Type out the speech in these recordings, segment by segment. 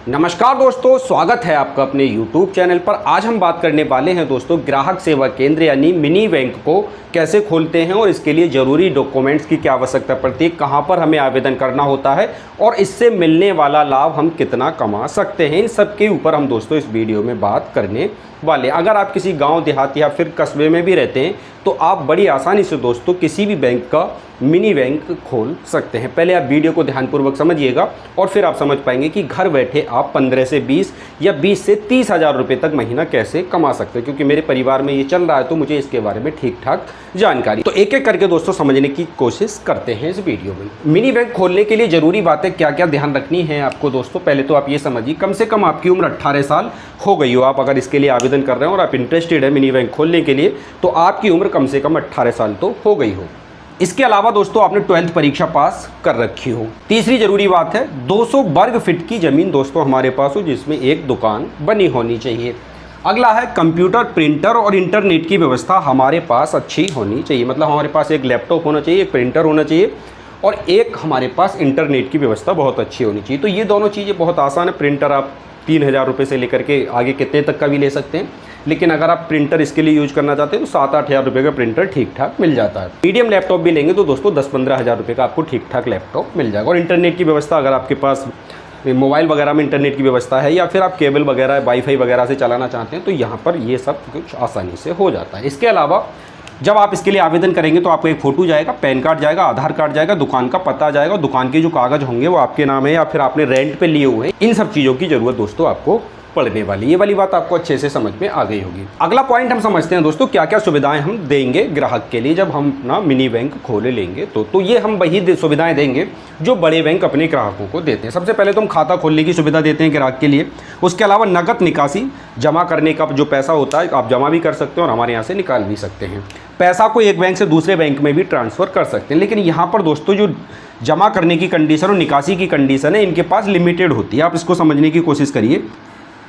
नमस्कार दोस्तों, स्वागत है आपका अपने YouTube चैनल पर। आज हम बात करने वाले हैं दोस्तों ग्राहक सेवा केंद्र यानी मिनी बैंक को कैसे खोलते हैं और इसके लिए ज़रूरी डॉक्यूमेंट्स की क्या आवश्यकता पड़ती है, कहां पर हमें आवेदन करना होता है और इससे मिलने वाला लाभ हम कितना कमा सकते हैं। इन सब के ऊपर हम दोस्तों इस वीडियो में बात करने वाले। अगर आप किसी गांव देहात या फिर कस्बे में भी रहते हैं तो आप बड़ी आसानी से दोस्तों किसी भी बैंक का मिनी बैंक खोल सकते हैं। पहले आप वीडियो को ध्यानपूर्वक समझिएगा और फिर आप समझ पाएंगे कि घर बैठे आप 15 से 20 या 20 से 30 हज़ार रुपये तक महीना कैसे कमा सकते हैं, क्योंकि मेरे परिवार में ये चल रहा है तो मुझे इसके बारे में ठीक ठाक जानकारी। तो एक एक करके दोस्तों समझने की कोशिश करते हैं इस वीडियो में। मिनी बैंक खोलने के लिए ज़रूरी बातें क्या क्या ध्यान रखनी है आपको दोस्तों। पहले तो आप ये समझिए, कम से कम आपकी उम्र 18 साल हो गई हो। आप अगर इसके लिए आवेदन कर रहे हैं और आप इंटरेस्टेड है मिनी बैंक खोलने के लिए तो आपकी उम्र कम से कम 18 साल तो हो गई हो। इसके अलावा दोस्तों आपने 12th परीक्षा पास कर रखी हो। तीसरी जरूरी बात है 200 वर्ग फीट की ज़मीन दोस्तों हमारे पास हो जिसमें एक दुकान बनी होनी चाहिए। अगला है कंप्यूटर, प्रिंटर और इंटरनेट की व्यवस्था हमारे पास अच्छी होनी चाहिए। मतलब हमारे पास एक लैपटॉप होना चाहिए, एक प्रिंटर होना चाहिए और एक हमारे पास इंटरनेट की व्यवस्था बहुत अच्छी होनी चाहिए। तो ये दोनों चीज़ें बहुत आसान है। प्रिंटर आप 3000 रुपये से लेकर के आगे कितने तक का भी ले सकते हैं, लेकिन अगर आप प्रिंटर इसके लिए यूज करना चाहते हैं तो 7-8 हज़ार रुपये का प्रिंटर ठीक ठाक मिल जाता है। मीडियम लैपटॉप भी लेंगे तो दोस्तों 10-15 हज़ार रुपये का आपको ठीक ठाक लैपटॉप मिल जाएगा। और इंटरनेट की व्यवस्था अगर आपके पास मोबाइल वगैरह में इंटरनेट की व्यवस्था है या फिर आप केबल वगैरह वाईफाई वगैरह से चलाना चाहते हैं तो यहाँ पर ये सब कुछ आसानी से हो जाता है। इसके अलावा जब आप इसके लिए आवेदन करेंगे तो आपको एक फ़ोटो जाएगा, पैन कार्ड जाएगा, आधार कार्ड जाएगा, दुकान का पता जाएगा, दुकान के जो कागज़ होंगे वो आपके नाम है या फिर आपने रेंट पे लिए हुए हैं। इन सब चीज़ों की ज़रूरत दोस्तों आपको पड़ने वाली। ये वाली बात आपको अच्छे से समझ में आ गई होगी। अगला पॉइंट हम समझते हैं दोस्तों क्या क्या सुविधाएं हम देंगे ग्राहक के लिए जब हम अपना मिनी बैंक खोले लेंगे तो ये हम वही सुविधाएं देंगे जो बड़े बैंक अपने ग्राहकों को देते हैं। सबसे पहले तो हम खाता खोलने की सुविधा देते हैं ग्राहक के लिए। उसके अलावा नकद निकासी, जमा करने का जो पैसा होता है आप जमा भी कर सकते हैं और हमारे यहाँ से निकाल भी सकते हैं। पैसा को एक बैंक से दूसरे बैंक में भी ट्रांसफ़र कर सकते हैं। लेकिन यहाँ पर दोस्तों जो जमा करने की कंडीशन और निकासी की कंडीशन है इनके पास लिमिटेड होती है। आप इसको समझने की कोशिश करिए।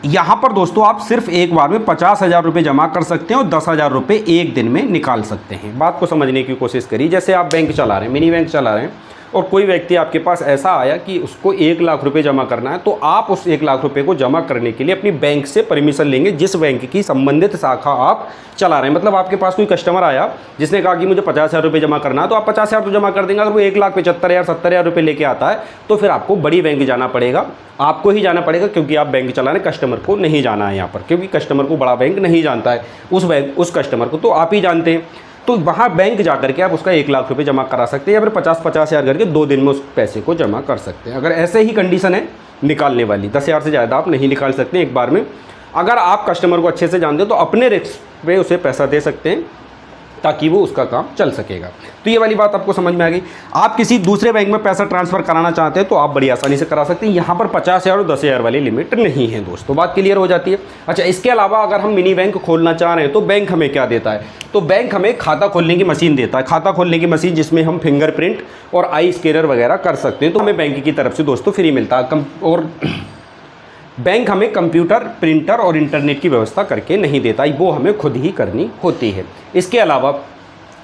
यहाँ पर दोस्तों आप सिर्फ एक बार में 50 हज़ार रुपये जमा कर सकते हैं और 10 हज़ार रुपये एक दिन में निकाल सकते हैं। बात को समझने की कोशिश करिए। जैसे आप बैंक चला रहे हैं, मिनी बैंक चला रहे हैं और कोई व्यक्ति आपके पास ऐसा आया कि उसको 1 लाख रुपये जमा करना है तो आप उस 1 लाख रुपये को जमा करने के लिए अपनी बैंक से परमिशन लेंगे जिस बैंक की संबंधित शाखा आप चला रहे हैं। मतलब आपके पास कोई कस्टमर आया जिसने कहा कि मुझे 50 हज़ार रुपये जमा करना है तो आप 50 हज़ार तो जमा कर देंगे। अगर वो 1,75,000 70,000 रुपये लेके आता है तो फिर आपको बड़ी बैंक जाना पड़ेगा, आपको ही जाना पड़ेगा, क्योंकि आप बैंक चलाने कस्टमर को नहीं जाना है यहाँ पर, क्योंकि कस्टमर को बड़ा बैंक नहीं जानता है। उस कस्टमर को तो आप ही जानते हैं। तो वहाँ बैंक जा करके आप उसका 1 लाख रुपये जमा करा सकते हैं या फिर 50-50 हज़ार करके 2 दिन में उस पैसे को जमा कर सकते हैं। अगर ऐसे ही कंडीशन है निकालने वाली, 10 हज़ार से ज़्यादा आप नहीं निकाल सकते एक बार में। अगर आप कस्टमर को अच्छे से जानते हो तो अपने रिस्क पे उसे पैसा दे सकते हैं ताकि वो उसका काम चल सकेगा। तो ये वाली बात आपको समझ में आ गई। आप किसी दूसरे बैंक में पैसा ट्रांसफ़र कराना चाहते हैं तो आप बड़ी आसानी से करा सकते हैं। यहाँ पर 50 हज़ार और 10 हज़ार वाली लिमिट नहीं है दोस्तों। बात क्लियर हो जाती है। अच्छा, इसके अलावा अगर हम मिनी बैंक खोलना चाह रहे हैं तो बैंक हमें क्या देता है, तो बैंक हमें खाता खोलने की मशीन देता है। खाता खोलने की मशीन जिसमें हम फिंगरप्रिंट और आई स्कैनर वगैरह कर सकते हैं, तो हमें बैंक की तरफ से दोस्तों फ्री मिलता है। और बैंक हमें कंप्यूटर, प्रिंटर और इंटरनेट की व्यवस्था करके नहीं देता, वो हमें खुद ही करनी होती है। इसके अलावा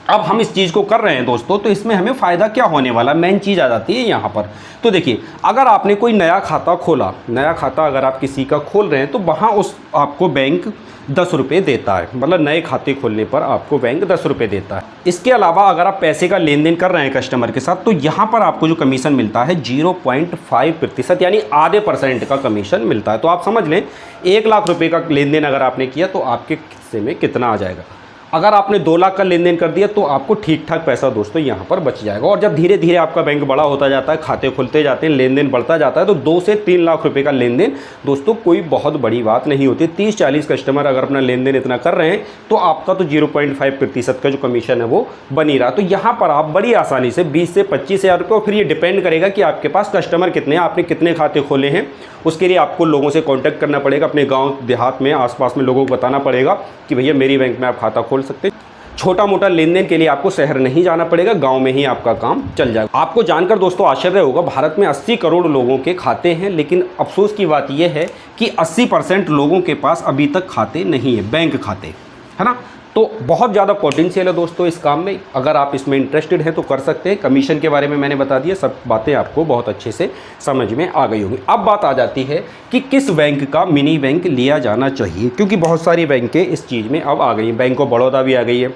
अब हम इस चीज़ को कर रहे हैं दोस्तों तो इसमें हमें फ़ायदा क्या होने वाला, मेन चीज़ आ जाती है यहाँ पर। तो देखिए, अगर आपने कोई नया खाता खोला, नया खाता अगर आप किसी का खोल रहे हैं तो वहाँ उस आपको बैंक 10 रुपये देता है। मतलब नए खाते खोलने पर आपको बैंक 10 रुपये देता है। इसके अलावा अगर आप पैसे का लेन देन कर रहे हैं कस्टमर के साथ तो यहाँ पर आपको जो कमीशन मिलता है 0.5% यानी आधे % का कमीशन मिलता है। तो आप समझ लें 1 लाख रुपये का लेन देन अगर आपने किया तो आपके हिस्से में कितना आ जाएगा। अगर आपने 2 लाख का लेन देन कर दिया तो आपको ठीक ठाक पैसा दोस्तों यहाँ पर बच जाएगा। और जब धीरे धीरे आपका बैंक बड़ा होता जाता है, खाते खुलते जाते हैं, लेन देन बढ़ता जाता है तो 2 से 3 लाख रुपए का लेन देन दोस्तों कोई बहुत बड़ी बात नहीं होती। 30-40 कस्टमर अगर अपना लेन देन इतना कर रहे हैं तो आपका तो 0.5% का जो कमीशन है वो बनी रहा। तो यहाँ पर आप बड़ी आसानी से 20 से 25 हज़ार रुपये, और फिर ये डिपेंड करेगा कि आपके पास कस्टमर कितने हैं, आपने कितने खाते खोले हैं। उसके लिए आपको लोगों से कांटेक्ट करना पड़ेगा, अपने गांव देहात में आसपास में लोगों को बताना पड़ेगा कि भैया मेरी बैंक में आप खाता खोल सकते हैं। छोटा मोटा लेन देन के लिए आपको शहर नहीं जाना पड़ेगा, गांव में ही आपका काम चल जाएगा। आपको जानकर दोस्तों आश्चर्य होगा, भारत में 80 करोड़ लोगों के खाते हैं, लेकिन अफसोस की बात यह है कि 80% लोगों के पास अभी तक खाते नहीं है, बैंक खाते, है ना। तो बहुत ज़्यादा पोटेंशियल है दोस्तों इस काम में। अगर आप इसमें इंटरेस्टेड हैं तो कर सकते हैं। कमीशन के बारे में मैंने बता दिया, सब बातें आपको बहुत अच्छे से समझ में आ गई होंगी। अब बात आ जाती है कि किस बैंक का मिनी बैंक लिया जाना चाहिए, क्योंकि बहुत सारी बैंकें इस चीज़ में अब आ गई हैं। बैंक ऑफ बड़ौदा भी आ गई है,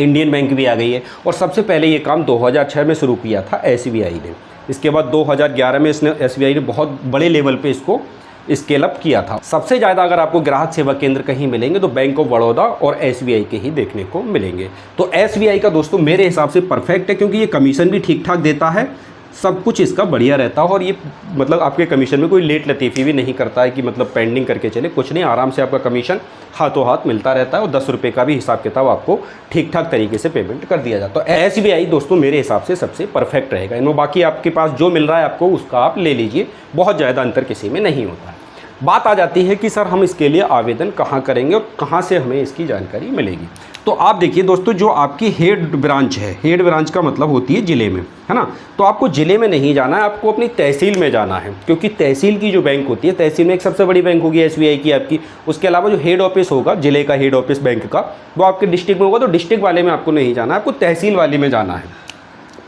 इंडियन बैंक भी आ गई है, और सबसे पहले ये काम 2006 में शुरू किया था SBI ने। इसके बाद 2011 में इसने SBI ने बहुत बड़े लेवल पे इसको स्केल अप किया था। सबसे ज़्यादा अगर आपको ग्राहक सेवा केंद्र कहीं मिलेंगे तो बैंक ऑफ बड़ौदा और SBI के ही देखने को मिलेंगे। तो SBI का दोस्तों मेरे हिसाब से परफेक्ट है, क्योंकि ये कमीशन भी ठीक ठाक देता है, सब कुछ इसका बढ़िया रहता है, और ये मतलब आपके कमीशन में कोई लेट लतीफ़ी भी नहीं करता है कि मतलब पेंडिंग करके चले, कुछ नहीं, आराम से आपका कमीशन हाथों हाथ मिलता रहता है, और 10 रुपये का भी हिसाब किताब आपको ठीक ठाक तरीके से पेमेंट कर दिया जाता है। तो SBI दोस्तों मेरे हिसाब से सबसे परफेक्ट रहेगा इनमें। बाकी आपके पास जो मिल रहा है आपको उसका आप ले लीजिए, बहुत ज़्यादा अंतर किसी में नहीं होता है। बात आ जाती है कि सर हम इसके लिए आवेदन कहाँ करेंगे और कहाँ से हमें इसकी जानकारी मिलेगी। तो आप देखिए दोस्तों, जो आपकी हेड ब्रांच है, हेड ब्रांच का मतलब होती है ज़िले में, है ना। तो आपको ज़िले में नहीं जाना है, आपको अपनी तहसील में जाना है, क्योंकि तहसील की जो बैंक होती है, तहसील में एक सबसे बड़ी बैंक होगी SBI की आपकी। उसके अलावा जो हेड ऑफिस होगा ज़िले का, हेड ऑफिस बैंक का, वो आपके डिस्ट्रिक्ट में होगा। तो डिस्ट्रिक्ट वाले में आपको नहीं जाना है, आपको तहसील वाले में जाना है।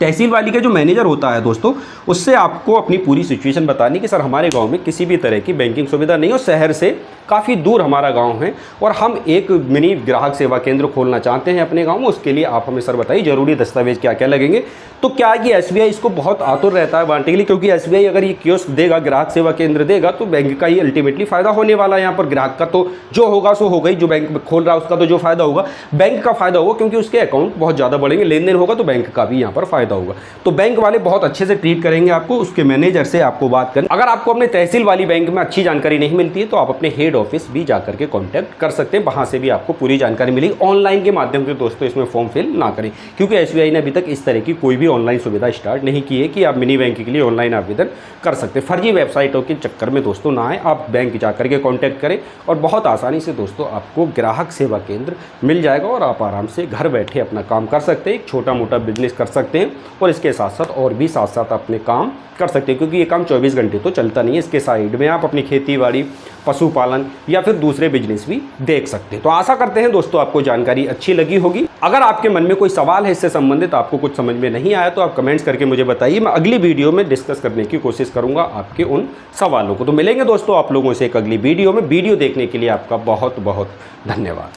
तहसील वाली का जो मैनेजर होता है दोस्तों, उससे आपको अपनी पूरी सिचुएशन बतानी कि सर हमारे गांव में किसी भी तरह की बैंकिंग सुविधा नहीं हो, शहर से काफ़ी दूर हमारा गांव है और हम एक मिनी ग्राहक सेवा केंद्र खोलना चाहते हैं अपने गांव में। उसके लिए आप हमें सर बताइए ज़रूरी दस्तावेज क्या क्या लगेंगे। तो क्या है कि SBI इसको बहुत आतुर रहता है बांटने के लिए, क्योंकि SBI अगर ये कियोस्क देगा, ग्राहक सेवा केंद्र देगा, तो बैंक का ही अल्टीमेटली फ़ायदा होने वाला है। यहाँ पर ग्राहक का तो जो होगा सो होगा ही, जो बैंक खोल रहा है उसका तो जो फ़ायदा होगा, बैंक का फ़ायदा होगा, क्योंकि उसके अकाउंट बहुत ज़्यादा बढ़ेंगे, लेन देन होगा, तो बैंक का भी यहाँ पर फ़ायदा होगा। तो बैंक वाले बहुत अच्छे से ट्रीट करेंगे आपको, उसके मैनेजर से आपको बात करें। अगर आपको अपने तहसील वाली बैंक में अच्छी जानकारी नहीं मिलती है तो आप अपने हेड ऑफिस भी जाकर के कांटेक्ट कर सकते हैं, वहां से भी आपको पूरी जानकारी मिलेगी। ऑनलाइन के माध्यम से दोस्तों इसमें फॉर्म फिल ना करें, क्योंकि SBI ने अभी तक इस तरह की कोई भी ऑनलाइन सुविधा स्टार्ट नहीं की है कि आप मिनी बैंक के लिए ऑनलाइन आवेदन कर सकते। फर्जी वेबसाइटों के चक्कर में दोस्तों ना आए, आप बैंक जाकर के कांटेक्ट करें और बहुत आसानी से दोस्तों आपको ग्राहक सेवा केंद्र मिल जाएगा और आप आराम से घर बैठे अपना काम कर सकते हैं, एक छोटा मोटा बिजनेस कर सकते हैं और इसके साथ साथ और भी साथ साथ अपने काम कर सकते हैं, क्योंकि ये काम 24 घंटे तो चलता नहीं है। इसके साइड में आप अपनी खेती बाड़ी, पशुपालन या फिर दूसरे बिजनेस भी देख सकते हैं। तो आशा करते हैं दोस्तों आपको जानकारी अच्छी लगी होगी। अगर आपके मन में कोई सवाल है इससे संबंधित, आपको कुछ समझ में नहीं आया, तो आप कमेंट्स करके मुझे बताइए, मैं अगली वीडियो में डिस्कस करने की कोशिश करूंगा आपके उन सवालों को। तो मिलेंगे दोस्तों आप लोगों से एक अगली वीडियो में। वीडियो देखने के लिए आपका बहुत बहुत धन्यवाद।